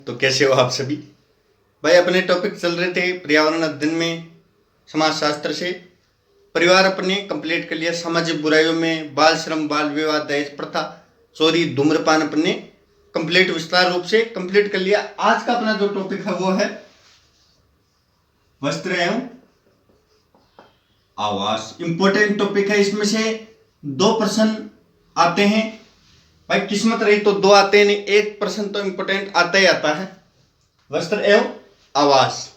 तो कैसे हो आप सभी भाई। अपने टॉपिक चल रहे थे पर्यावरण अध्ययन में समाज शास्त्र से। परिवार अपने कंप्लीट कर लिया। सामाजिक बुराइयों में बाल श्रम, बाल विवाह, दहेज प्रथा, चोरी, धूम्रपान अपने कंप्लीट विस्तार रूप से कंप्लीट कर लिया। आज का अपना जो टॉपिक है वो है वस्त्र एवं आवास। इंपॉर्टेंट टॉपिक है। इसमें से 2 प्रश्न आते हैं भाई। किस्मत रही तो 2 आते हैं, नहीं 1 प्रश्न तो इंपॉर्टेंट आता ही आता है। वस्त्र एवं आवास।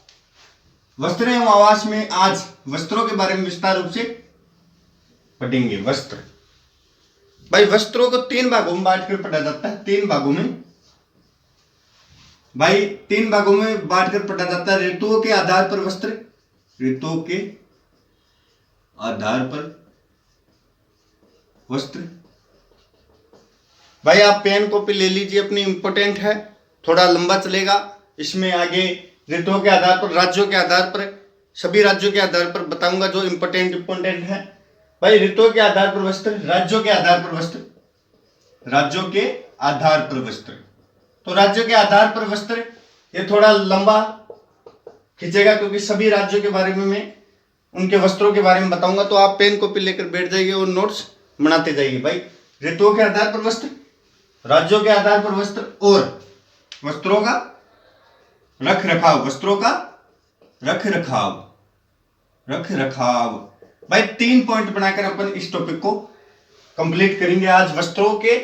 वस्त्र एवं आवास में आज वस्त्रों के बारे में विस्तार रूप से पढ़ेंगे। वस्त्र भाई, वस्त्रों को 3 भागों में बांटकर पढ़ा जाता है। 3 भागों में भाई, 3 भागों में बांटकर पढ़ा जाता है। ऋतुओं के आधार पर वस्त्र, ऋतुओं के आधार पर वस्त्र। भाई आप पेन कॉपी ले लीजिए अपनी, इंपॉर्टेंट है, थोड़ा लंबा चलेगा। इसमें आगे ऋतुओं के आधार पर, राज्यों के आधार पर, सभी राज्यों के आधार पर बताऊंगा जो इंपॉर्टेंट है। भाई ऋतुओं के आधार पर वस्त्र, राज्यों के आधार पर वस्त्र, राज्यों के आधार पर वस्त्र। तो राज्यों के आधार पर वस्त्र ये थोड़ा लंबा खींचेगा क्योंकि सभी राज्यों के बारे में मैं उनके वस्त्रों के बारे में बताऊंगा। तो आप पेन कॉपी लेकर बैठ जाइए और नोट्स बनाते जाइए। भाई ऋतुओं के आधार पर वस्त्र, राज्यों के आधार पर वस्त्र और वस्त्रों का रख रखाव, वस्त्रों का रख रखाव। भाई 3 पॉइंट बनाकर अपन इस टॉपिक को कंप्लीट करेंगे आज। वस्त्रों के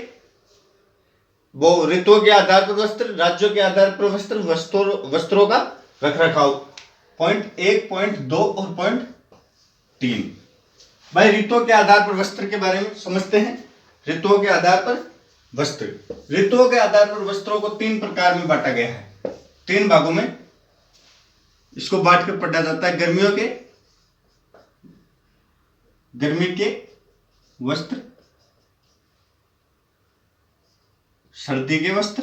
वो ऋतुओं के आधार पर वस्त्र, राज्यों के आधार पर वस्त्र, वस्त्रों का रख रखाव। पॉइंट 1, पॉइंट 2 और पॉइंट 3। भाई ऋतुओं के आधार पर वस्त्र के बारे में समझते हैं। ऋतुओं के आधार पर वस्त्र, ऋतुओं के आधार पर वस्त्रों को 3 प्रकार में बांटा गया है। 3 भागों में इसको बांट कर पढ़ा जाता है। गर्मी के वस्त्र, सर्दी के वस्त्र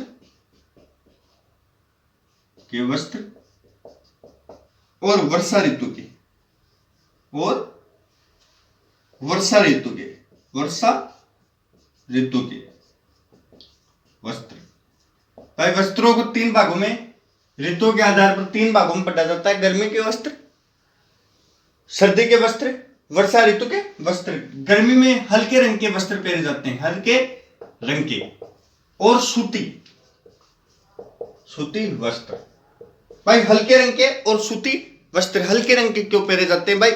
और वर्षा ऋतु के वस्त्र। भाई वस्त्रों को 3 भागों में, ऋतुओं के आधार पर 3 भागों में पढ़ा जाता है। गर्मी के वस्त्र, सर्दी के वस्त्र, वर्षा ऋतु के वस्त्र। गर्मी में हल्के रंग के वस्त्र पहने जाते हैं, हल्के रंग के, और सूती वस्त्र। भाई हल्के रंग के और सूती वस्त्र। हल्के रंग के क्यों पहने जाते हैं भाई?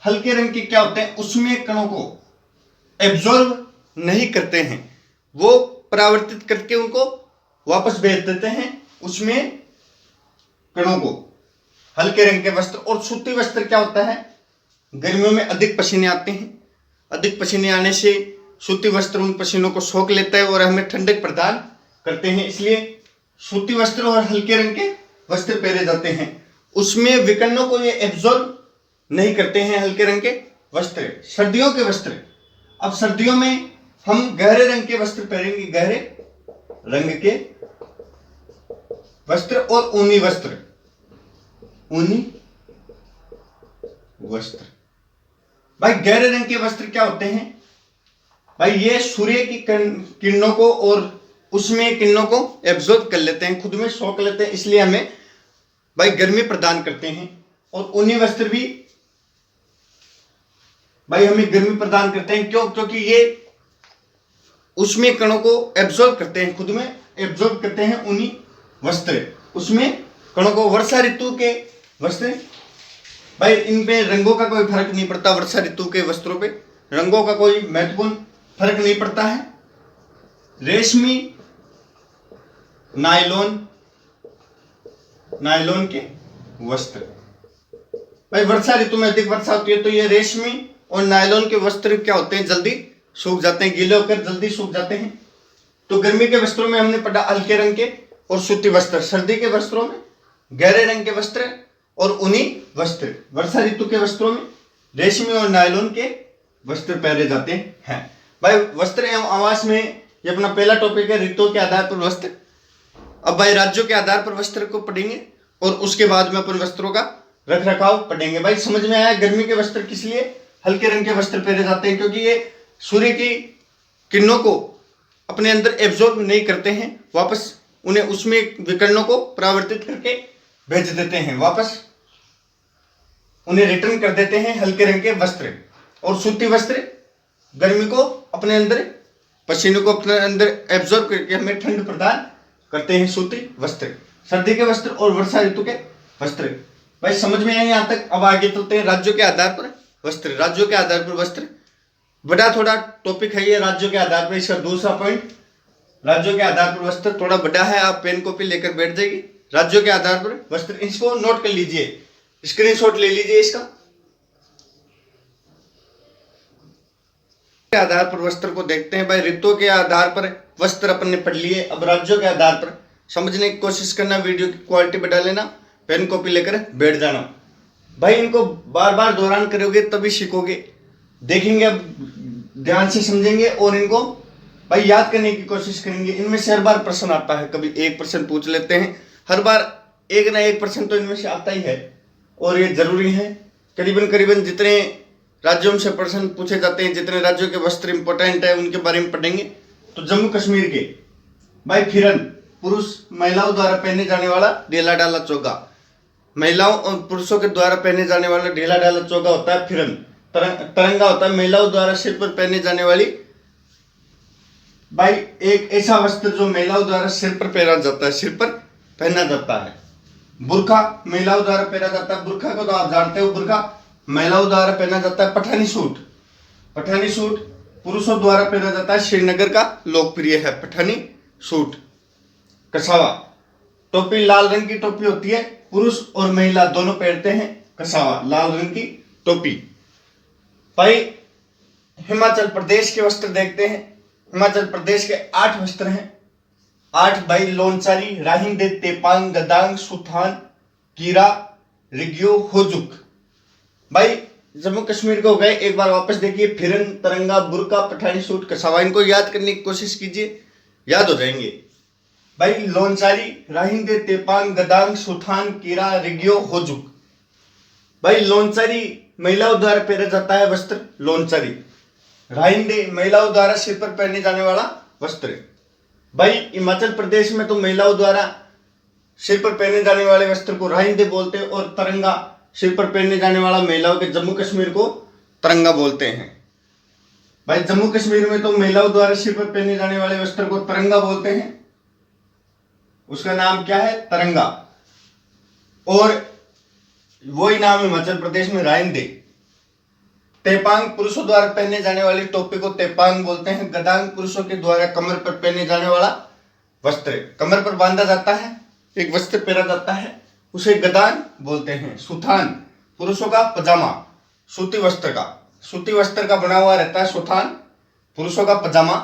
हल्के रंग के क्या होते हैं, उसमें कणों को एब्जॉर्ब नहीं करते हैं, वो परावर्तित करके उनको वापस भेज देते हैं उसमें कणों को। हल्के रंग के वस्त्र। और सूती वस्त्र क्या होता है, गर्मियों में अधिक पसीने आते हैं, अधिक पसीने आने से सूती वस्त्र उन पसीनों को सोख लेता है और हमें ठंडक प्रदान करते हैं, इसलिए सूती वस्त्र और हल्के रंग के वस्त्र पहने जाते हैं। उसमें विकिरणों को ये एब्जॉर्ब नहीं करते हैं, हल्के रंग के वस्त्र। सर्दियों के वस्त्र, अब सर्दियों में हम गहरे रंग के वस्त्र पहनेंगे, गहरे रंग के वस्त्र और ऊनी वस्त्र। भाई गहरे रंग के वस्त्र क्या होते हैं भाई? ये सूर्य की किरणों को और उसमें किरणों को एब्जॉर्ब कर लेते हैं, खुद में सोख लेते हैं, इसलिए हमें भाई गर्मी प्रदान करते हैं। और ऊनी वस्त्र भी भाई हमें गर्मी प्रदान करते हैं। क्यों? क्योंकि ये उसमें कणों को एब्जॉर्ब करते हैं, खुद में एब्जॉर्ब करते हैं ऊनी वस्त्र, उसमें कणों को। वर्षा ऋतु के वस्त्र, भाई इन पे रंगों का कोई फर्क नहीं पड़ता। वर्षा ऋतु के वस्त्रों पे रंगों का कोई महत्वपूर्ण फर्क नहीं पड़ता है। रेशमी, नायलॉन के वस्त्र। भाई वर्षा ऋतु में अधिक वर्षा होती है तो ये रेशमी और नायलॉन के वस्त्र क्या होते हैं, जल्दी सूख जाते हैं, गीले होकर जल्दी सूख जाते हैं। तो गर्मी के वस्त्रों में हमने पढ़ा हल्के रंग के और सूती वस्त्र। सर्दी के वस्त्रों में गहरे रंग के वस्त्र और ऊनी वस्त्र। वर्षा ऋतु के वस्त्रों में रेशमी और नायलॉन के वस्त्र पहने जाते हैं। भाई वस्त्र एवं आवास में ये अपना पहला टॉपिक है, ऋतुओं के आधार पर वस्त्र। अब भाई राज्यों के आधार पर वस्त्र को पढ़ेंगे और उसके बाद में अपन वस्त्रों का रख रखाव पढ़ेंगे। भाई समझ में आया? गर्मी के वस्त्र किस लिए हल्के रंग के वस्त्र पहने जाते हैं? क्योंकि ये सूर्य की किरणों को अपने अंदर एब्जॉर्ब नहीं करते हैं, वापस उन्हें उसमें विकर्णों को परावर्तित करके भेज देते हैं वापस, उन्हें रिटर्न कर देते हैं हल्के रंग के वस्त्र। और सूती वस्त्र गर्मी को अपने अंदर, पसीने को अपने अंदर एब्जॉर्ब करके हमें ठंड प्रदान करते हैं सूती वस्त्र। सर्दी के वस्त्र और वर्षा ऋतु के वस्त्र। भाई समझ में आए यहाँ तक। अब आगे चलते हैं राज्यों के आधार पर वस्त्र। राज्यों के आधार पर वस्त्र बड़ा थोड़ा टॉपिक है ये, राज्यों के आधार पर। इसका दूसरा पॉइंट, राज्यों के आधार पर वस्त्र थोड़ा बड़ा है, आप पेन कॉपी लेकर बैठ जाएगी। राज्यों के आधार पर वस्त्र, इसको नोट कर लीजिए, स्क्रीनशॉट ले लीजिए इसका। के आधार पर वस्त्र को देखते हैं। भाई ऋतुओं के आधार पर वस्त्र अपन ने पढ़ लिए। अब राज्यों के आधार पर समझने की कोशिश करना, वीडियो की क्वालिटी बढ़ा लेना, पेन कॉपी लेकर बैठ जाना। भाई इनको बार बार दोहरान करोगे तभी सीखोगे। देखेंगे, अब ध्यान से समझेंगे और इनको भाई याद करने की कोशिश करेंगे। इनमें से हर बार प्रश्न आता है, कभी 1% पूछ लेते हैं, हर बार एक ना 1% तो इनमें से आता ही है और ये जरूरी है। करीबन जितने राज्यों से प्रश्न पूछे जाते हैं, जितने राज्यों के वस्त्र इंपॉर्टेंट है उनके बारे में पढ़ेंगे। तो जम्मू कश्मीर के भाई फिरन, पुरुष महिलाओं द्वारा पहने जाने वाला ढीला ढाला चोगा। महिलाओं और पुरुषों के द्वारा पहने जाने वाला ढीला ढाला चोगा होता है फिरन। तरंगा होता है महिलाओं द्वारा सिर पर पहने जाने वाली भाई एक ऐसा वस्त्र जो महिलाओं द्वारा सिर पर पहना जाता है, सिर पर पहना जाता है। बुर्खा महिलाओं द्वारा पहना जाता है। बुर्खा को तो आप जानते हो, बुर्खा महिलाओं द्वारा पहना जाता है। पठानी सूट, पठानी सूट पुरुषों द्वारा पहना जाता है। श्रीनगर का लोकप्रिय है पठानी सूट। कसावा टोपी, लाल रंग की टोपी होती है, पुरुष और महिला दोनों पहनते हैं कसावा, लाल रंग की टोपी। भाई हिमाचल प्रदेश के वस्त्र देखते हैं। हिमाचल प्रदेश के 8 वस्त्र हैं। 8 भाई, लोनचारी, राहिंदे, तेपांग, गदांग, सुथान, कीरा, रिग्यो, होजुक। भाई जम्मू कश्मीर को गए, एक बार वापस देखिए। फिरन, तरंगा, बुर्का, पठानी सूट, कसावा, इनको याद करने की कोशिश कीजिए, याद हो जाएंगे। भाई लोनचारी, राहिंदे, तेपांग, गदांग, सुथान, कीरा, रिग्यो, होजुक। भाई लोनचारी महिलाओं द्वारा पहना जाता है वस्त्र, लोनचारी। राहिंदे महिलाओं द्वारा सिर पर पहने जाने वाला वस्त्र। भाई हिमाचल प्रदेश में तो महिलाओं द्वारा सिर पर पहने जाने वाले वस्त्र को राहिंदे बोलते हैं, और तरंगा सिर पर पहने जाने वाला महिलाओं के जम्मू कश्मीर को तरंगा बोलते हैं। भाई जम्मू कश्मीर में तो महिलाओं द्वारा सिर पर पहने जाने वाले वस्त्र को तरंगा बोलते हैं, उसका नाम क्या है, तरंगा। और वही नाम हिमाचल प्रदेश में राहिंदे। तेपांग पुरुषों द्वारा पहने जाने वाली टोपी को तेपांग बोलते हैं। गदांग पुरुषों के द्वारा कमर पर पहने जाने वाला वस्त्र, कमर पर बांधा जाता है, एक वस्त्र पहना जाता है, उसे गदांग बोलते हैं। सुथान पुरुषों का पजामा, सूती वस्त्र का, सूती वस्त्र का बना हुआ रहता है सुथान, पुरुषों का पजामा।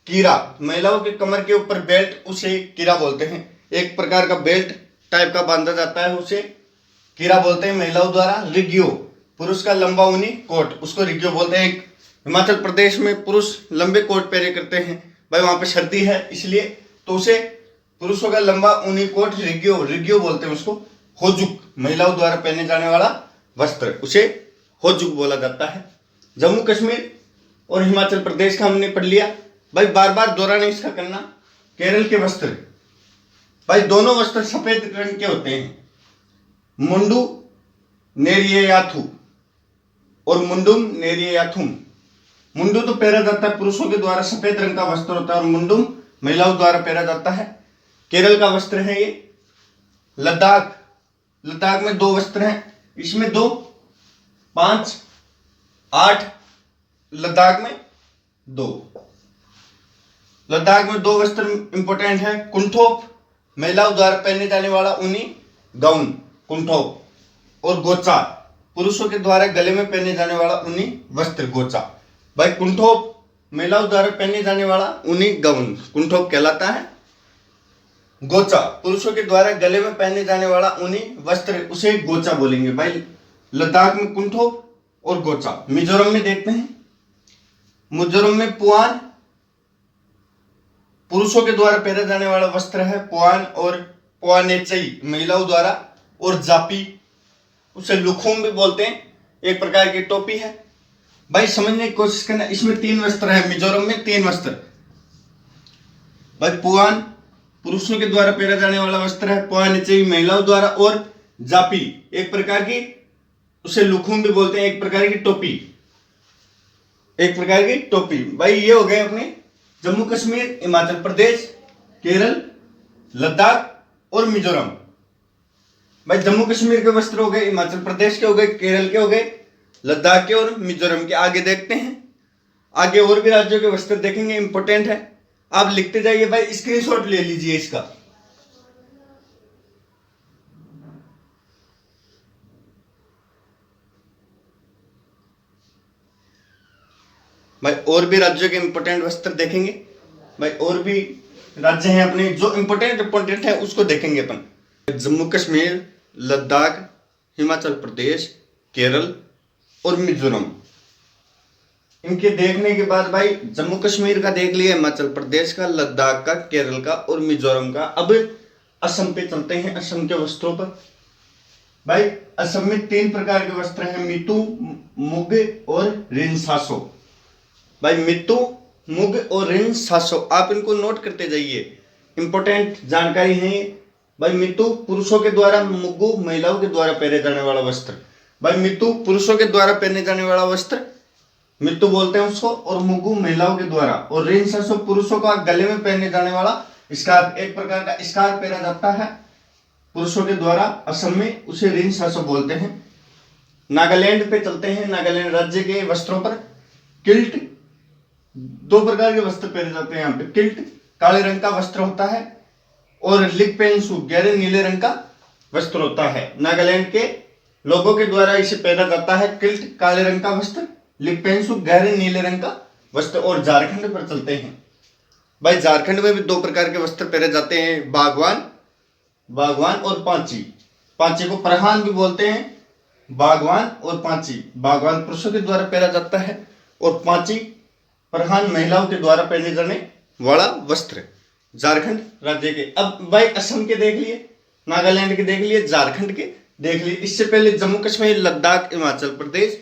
कीरा महिलाओं के कमर के ऊपर बेल्ट, उसे कीरा बोलते हैं। एक प्रकार का बेल्ट टाइप का बांधा जाता है, उसे कीरा बोलते हैं महिलाओं द्वारा। रिग्यो पुरुष का लंबा ऊनी कोट, उसको रिग्यो बोलते हैं। हिमाचल प्रदेश में पुरुष लंबे कोट पहने करते हैं, भाई वहां पे सर्दी है इसलिए, तो उसे पुरुषों का लंबा ऊनी कोट रिग्यो, रिग्यो बोलते हैं उसको। होजुक महिलाओं द्वारा पहने जाने वाला वस्त्र, उसे होजुक बोला जाता है। जम्मू कश्मीर और हिमाचल प्रदेश का हमने पढ़ लिया। भाई बार बार दोहरा नहीं इसका करना। केरल के वस्त्र, भाई दोनों वस्त्र सफेद रंग के होते हैं। मुंडू नेरियाथु और मुंडुम नेरियाथुम। मुंडू तो पहना जाता है पुरुषों के द्वारा, सफेद रंग का वस्त्र होता है, और मुंडुम महिलाओं द्वारा पहना जाता है। केरल का वस्त्र है ये। लद्दाख, लद्दाख में 2 वस्त्र हैं, इसमें 2, 5, 8, लद्दाख में 2। लद्दाख में 2 वस्त्र इंपॉर्टेंट है। कुंठोप महिलाओं द्वारा पहने जाने वाला ऊनी गाउन, कुंठोप। और गोचा पुरुषों के द्वारा गले में पहने जाने वाला ऊनी वस्त्र, गोचा। भाई कुंठोप महिलाओं द्वारा पहने जाने वाला ऊनी गाउन कुंठोप कहलाता है। गोचा पुरुषों के द्वारा गले में पहने जाने वाला ऊनी वस्त्र, उसे गोचा बोलेंगे। भाई लद्दाख में कुंठोप और गोचा। मिजोरम में देखते हैं, मिजोरम में पुआन पुरुषों के द्वारा पहने जाने वाला वस्त्र है, पुआन। और पुआनेचई महिलाओं द्वारा। और जापी, उसे लुखुम भी बोलते हैं, एक प्रकार की टोपी है। भाई समझने की कोशिश करना, इसमें 3 वस्त्र है, मिजोरम में 3 वस्त्र। भाई पुआन, पुरुषों के द्वारा पहना जाने वाला वस्त्र है। पोया नीचे महिलाओं द्वारा। और जापी एक प्रकार की, उसे लुखुम भी बोलते हैं, एक प्रकार की टोपी, एक प्रकार की टोपी। भाई ये हो गए अपने जम्मू कश्मीर, हिमाचल प्रदेश, केरल, लद्दाख और मिजोरम। भाई जम्मू कश्मीर के वस्त्र हो गए, हिमाचल प्रदेश के हो गए, केरल के हो गए, लद्दाख के और मिजोरम के। आगे देखते हैं, आगे और भी राज्यों के वस्त्र देखेंगे, इंपॉर्टेंट है, आप लिखते जाइए भाई, स्क्रीनशॉट ले लीजिए इसका। भाई और भी राज्यों के इंपॉर्टेंट वस्त्र देखेंगे। भाई और भी राज्य हैं अपने, जो इंपॉर्टेंट है उसको देखेंगे अपन। जम्मू कश्मीर, लद्दाख, हिमाचल प्रदेश, केरल और मिजोरम। इनके देखने के बाद भाई जम्मू कश्मीर का देख लिया, हिमाचल प्रदेश का, लद्दाख का, केरल का और मिजोरम का। अब असम पे चलते हैं, असम के वस्त्रों पर। भाई असम में 3 प्रकार के वस्त्र हैं, मितु, मुग और रिनसासो। भाई मितु, मुग और रिनसासो, आप इनको नोट करते जाइए, इंपॉर्टेंट जानकारी है। भाई मितु पुरुषों के द्वारा, मुगु महिलाओं के द्वारा पहने जाने वाला वस्त्र। भाई मितु पुरुषों के द्वारा पहने जाने वाला वस्त्र, मितु बोलते हैं उसको, और मुगु महिलाओं के द्वारा। और रिनसासो पुरुषों का गले में पहने जाने वाला स्कार्फ, एक प्रकार का स्कार्फ पहना जाता है पुरुषों के द्वारा असम में, उसे रिनसासो बोलते हैं। नागालैंड पे चलते हैं, नागालैंड राज्य के वस्त्रों पर। किल्ट, 2 प्रकार के वस्त्र पहने जाते हैं यहाँ पे। किल्ट काले रंग का वस्त्र होता है और लिगपेंसु गहरे नीले रंग का वस्त्र होता है। नागालैंड के लोगों के द्वारा इसे पहना जाता है। किल्ट काले रंग का वस्त्र, लिगपेंसु गहरे नीले रंग का वस्त्र। और झारखंड पर चलते हैं। भाई झारखंड में भी 2 प्रकार के वस्त्र पहने जाते हैं, बागवान और पांची। पांची को परहान भी बोलते हैं, बागवान और पांची। बागवान पुरुषों के द्वारा पहना जाता है और पांची परहान महिलाओं के द्वारा पहने जाने वाला वस्त्र, झारखंड राज्य के। अब भाई असम के देख लिए, नागालैंड के देख लिए, झारखंड के देख लिए। इससे पहले जम्मू कश्मीर, लद्दाख, हिमाचल प्रदेश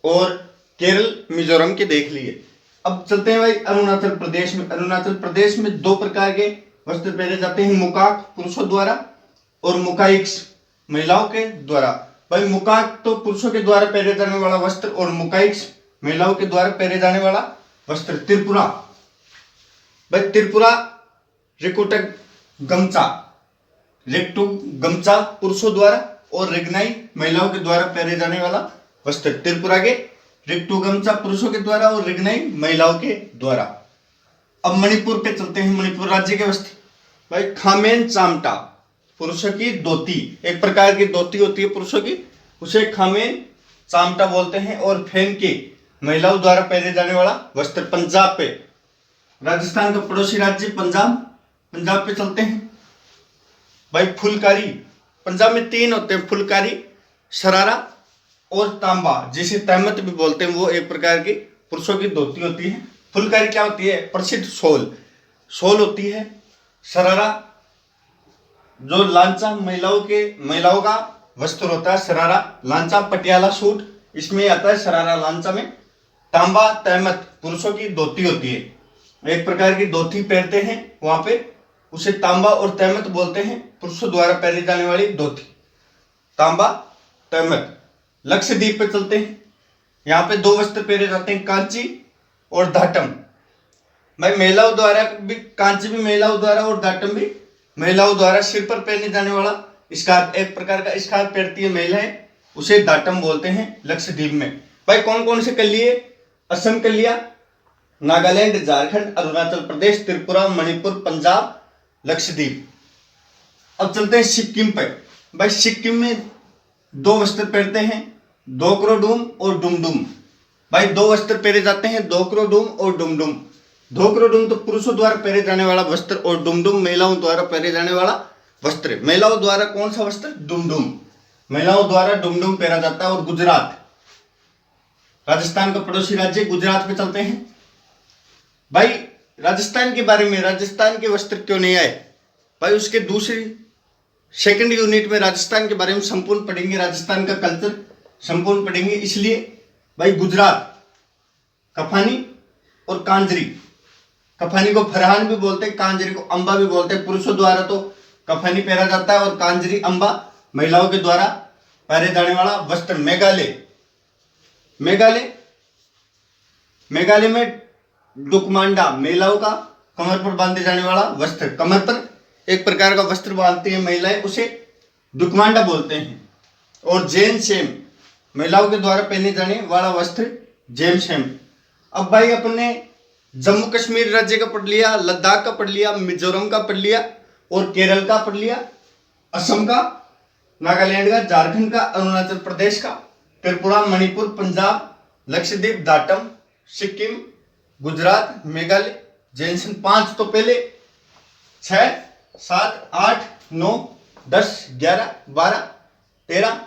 और केरल, मिजोरम के देख लिए। अब चलते हैं भाई अरुणाचल प्रदेश में। अरुणाचल प्रदेश में 2 प्रकार के वस्त्र पहने जाते हैं, मुकाक पुरुषों द्वारा और मुकाइक्स महिलाओं के द्वारा। भाई मुकाक तो पुरुषों के द्वारा पहने जाने वाला वस्त्र और मुकाइक्स महिलाओं के द्वारा पहने जाने वाला वस्त्र। त्रिपुरा, भाई त्रिपुरा रिकुटक गमछा, रिक्टू गमछा पुरुषों द्वारा और रिगनाई महिलाओं के द्वारा पहने जाने वाला वस्त्र। त्रिपुरा के रिक्टू गमछा पुरुषों के द्वारा और रिगनाई महिलाओं के द्वारा। अब मणिपुर पे चलते हैं, मणिपुर राज्य के वस्त्र। भाई खामेन चामटा पुरुषों की धोती, एक प्रकार की धोती होती है पुरुषों की, उसे खामेन चामटा बोलते हैं। और फेनके महिलाओं द्वारा पहने जाने वाला वस्त्र। पंजाब पे, राजस्थान का पड़ोसी राज्य पंजाब पे चलते हैं। भाई फुलकारी, पंजाब में 3 होते हैं, फुलकारी, शरारा और तांबा, जिसे तहमत भी बोलते हैं। वो एक प्रकार की पुरुषों की धोती होती है। फुलकारी क्या होती है? प्रसिद्ध शॉल होती है। शरारा जो लांचा महिलाओं का वस्त्र होता है, शरारा लांचा, पटियाला सूट इसमें आता है शरारा लांचा में। तांबा तहमत पुरुषों की धोती होती है, एक प्रकार की धोती पहनते हैं वहां पे, उसे तांबा और तहमत बोलते हैं। पुरुषों द्वारा पहनी जाने वाली धोती, तांबा तहमत। लक्षद्वीप पे चलते हैं, यहाँ पे 2 वस्त्र पहने जाते हैं, कांची और धाटम। भाई महिलाओं द्वारा भी, कांची भी महिलाओं द्वारा और धाटम भी महिलाओं द्वारा सिर पर पहने जाने वाला स्कार्फ, एक प्रकार का स्कार्फ पहनती है महिलाएं, उसे धाटम बोलते हैं लक्षद्वीप में। भाई कौन कौन से कर लिए? असम कर लिया, नागालैंड, झारखंड, अरुणाचल प्रदेश, त्रिपुरा, मणिपुर, पंजाब, लक्षद्वीप। अब चलते हैं सिक्किम पे। भाई सिक्किम में 2 वस्त्र पहनते हैं, दोकरोडुम और डुमडुम। भाई 2 वस्त्र पहने जाते हैं, दोकरोडुम और डुमडुम। दोकरोडुम तो पुरुषों द्वारा पहने जाने वाला वस्त्र और डुमडुम महिलाओं द्वारा पहने जाने वाला वस्त्र। महिलाओं द्वारा कौन सा वस्त्र? डुमडुम, महिलाओं द्वारा डुमडुम पहना जाता है। और गुजरात, राजस्थान का पड़ोसी राज्य, गुजरात पे चलते हैं। भाई राजस्थान के बारे में, राजस्थान के वस्त्र क्यों नहीं आए? भाई उसके सेकंड यूनिट में राजस्थान के बारे में संपूर्ण पढ़ेंगे, राजस्थान का कल्चर संपूर्ण पढ़ेंगे। इसलिए भाई गुजरात, कफानी और कांजरी, कफानी को फरहान भी बोलते हैं, कांजरी को अंबा भी बोलते हैं। पुरुषों द्वारा तो कफानी पहना जाता है और कांजरी अंबा महिलाओं के द्वारा पहने जाने वाला वस्त्र। मेघालय, मेघालय मेघालय में डुकमांडा महिलाओं का कमर पर बांधे जाने वाला वस्त्र। कमर पर एक प्रकार का वस्त्र बांधती हैं महिलाएं, उसे डुकमांडा बोलते हैं। और जैन शेम महिलाओं के द्वारा पहने जाने वाला वस्त्र जैन शेम। अब भाई अपने जम्मू कश्मीर राज्य का पढ़ लिया, लद्दाख का पढ़ लिया, मिजोरम का पढ़ लिया और केरल का पढ़ लिया, असम का, नागालैंड का, झारखंड का, अरुणाचल प्रदेश का, त्रिपुरा, मणिपुर, पंजाब, लक्षद्वीप, दाटम, सिक्किम, गुजरात, मेघालय, जैन। 5 तो पहले 6, 7, 8, 9, 10, 11, 12, 13,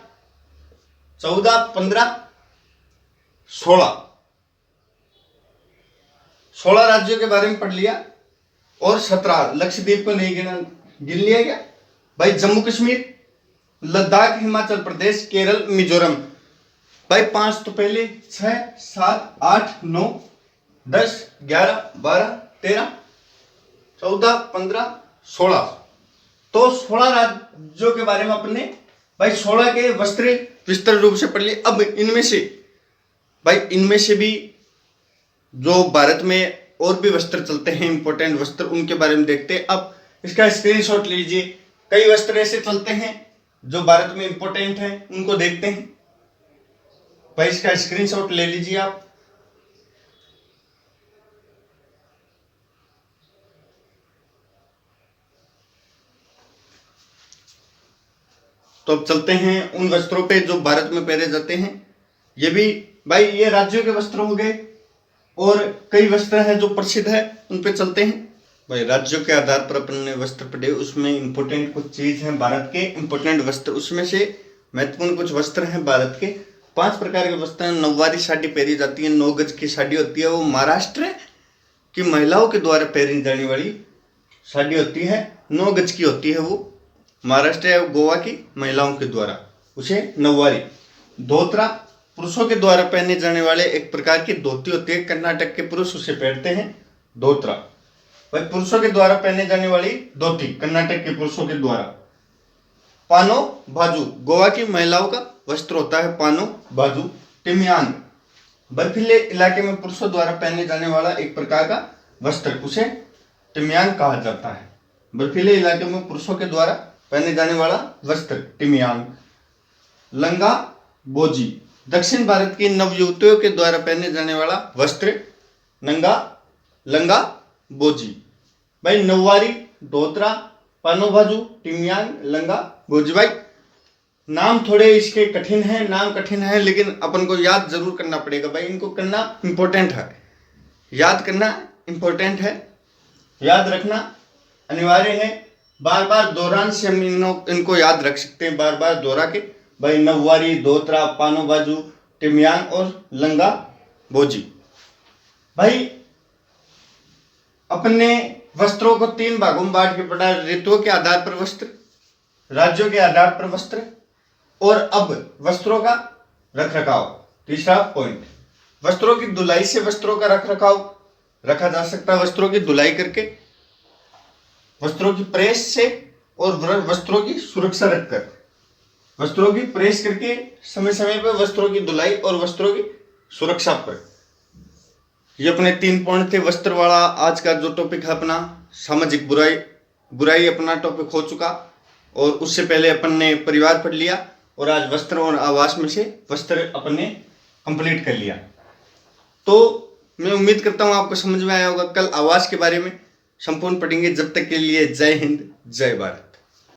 14, 15, 16 राज्यों के बारे में पढ़ लिया और 17 लक्षद्वीप को नहीं गिन लिया गया भाई। जम्मू कश्मीर, लद्दाख, हिमाचल प्रदेश, केरल, मिजोरम। भाई 5 तो पहले 6, 7, 8, 9, 10, 11, 12, 13, 14, 15, 16। तो 16 राज्यों के बारे में अपने भाई 16 के वस्त्र विस्तृत रूप से पढ़ लिए। अब इनमें से भाई इनमें से भी जो भारत में और भी वस्त्र चलते हैं, इंपॉर्टेंट वस्त्र, उनके बारे में देखते हैं। अब इसका स्क्रीनशॉट लीजिए। कई वस्त्र ऐसे चलते हैं जो भारत में इंपॉर्टेंट है, उनको देखते हैं। भाई इसका स्क्रीनशॉट ले लीजिए आप। तो अब चलते हैं उन वस्त्रों पे जो भारत में पहने जाते हैं। ये भी भाई ये राज्यों के वस्त्र हो गए और कई वस्त्र हैं जो प्रसिद्ध है, उन पे चलते हैं। भाई राज्यों के आधार पर अपन ने वस्त्र पढ़े, उसमें इंपॉर्टेंट कुछ चीज है भारत के इंपॉर्टेंट वस्त्र। उसमें से महत्वपूर्ण कुछ वस्त्र हैं भारत के। 5 प्रकार के वस्त्र हैं। नौवारी साड़ी पहनी जाती है, 9 गज की साड़ी होती है, वो महाराष्ट्र की महिलाओं के द्वारा पहनी जाने वाली साड़ी होती है। 9 गज की होती है, वो महाराष्ट्र या गोवा की महिलाओं के द्वारा, उसे नौवारी। धोतरा पुरुषों के द्वारा पहने जाने वाले एक प्रकार की धोती होती है, कर्नाटक के पुरुष उसे पहनते हैं धोतरा। भाई पुरुषों के द्वारा पहने जाने वाली धोती, कर्नाटक के पुरुषों के द्वारा। पानो बाजू गोवा की महिलाओं का वस्त्र होता है, पानो बाजू। टिमियांग बर्फीले इलाके में पुरुषों द्वारा पहने जाने वाला एक प्रकार का वस्त्र, उसे टिमियांग कहा जाता है। बर्फीले इलाके में पुरुषों के द्वारा पहने जाने वाला वस्त्र टिमियांग। लंगा बोजी दक्षिण भारत की नवयुवतियों के द्वारा पहने जाने वाला वस्त्र लंगा बोजी। भाई नौवारी, धोतरा, पानो बाजू, टिमियांग, लंगा बोजी। भाई नाम थोड़े इसके कठिन है, नाम कठिन है, लेकिन अपन को याद जरूर करना पड़ेगा भाई। इनको करना इंपॉर्टेंट है, याद करना इंपॉर्टेंट है, याद रखना अनिवार्य है। बार बार दोहरान से हम इनको याद रख सकते हैं, बार बार दोहरा के। भाई नौवारी, धोतरा, पानो बाजू, टिमियांग और लंगा बोजी। भाई अपने वस्त्रों को 3 भागों में बांट के पढ़ा। ऋतुओं के आधार पर वस्त्र, राज्यों के आधार पर वस्त्र, और अब वस्त्रों का रख रखाव। तीसरा पॉइंट, वस्त्रों की धुलाई से वस्त्रों का रख रखाव रखा जा सकता है। वस्त्रों की धुलाई करके, वस्त्रों की प्रेस से और वस्त्रों की सुरक्षा रखकर, वस्त्रों की प्रेस करके समय समय पर वस्त्रों की धुलाई और वस्त्रों की सुरक्षा पर। ये अपने 3 पॉइंट थे वस्त्र वाला। आज का जो टॉपिक है अपना सामाजिक बुराई अपना टॉपिक हो चुका, और उससे पहले अपन ने परिवार पढ़ लिया, और आज वस्त्र और आवास में से वस्त्र अपन ने कंप्लीट कर लिया। तो मैं उम्मीद करता हूँ आपको समझ में आया होगा। कल आवास के बारे में संपूर्ण पढ़ेंगे। जब तक के लिए जय हिंद, जय भारत।